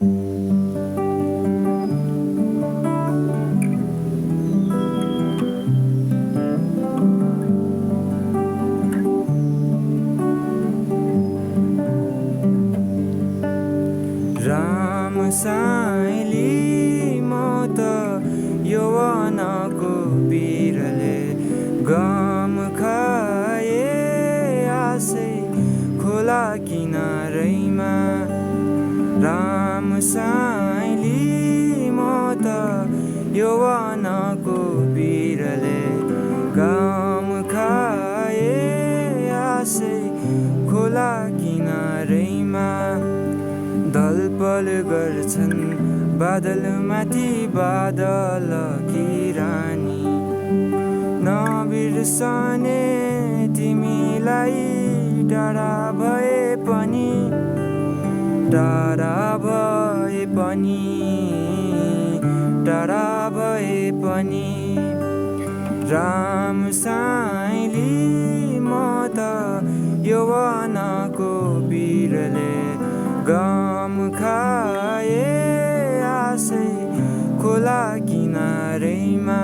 राम साइली म त यौवनको पिरले गम खाए आसै खोला किनारैमा राम साइली म त यौवनको पिरले गम खाए आसै खोला किनारैमा दलपल गर्छन् बादलमाथि बादल कि रानी नबिर्सने तिमीलाई टाढा भए पनि टाढा भए पनि टाढा भए पनि राम साइली म त यौवनको पिरले गम खाए आसै खोला किनारैमा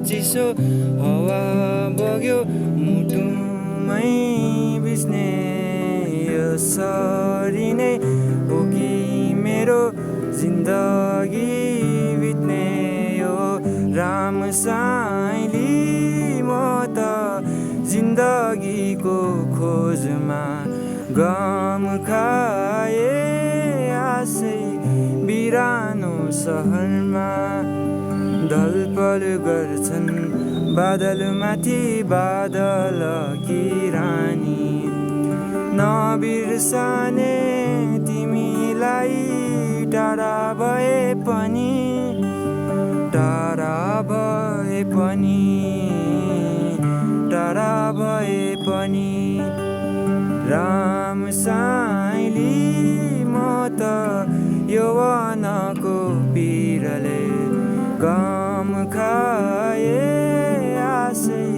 चिसो हावा बग्यो मुटुमै बिस्ने यसरी नै हो कि मेरो जिन्दगी बित्ने हो राम साइली म त जिन्दगीको खोजमा गम खाए आसै बिरानो सहरमा दलपल गर्छन् बादलमाथि बादल कि रानी नबिर्सने तिमीलाई टाढा भए पनि टाढा भए पनि टाढा भए पनि राम साइली म त यौवनको पिरले गम खाए आसै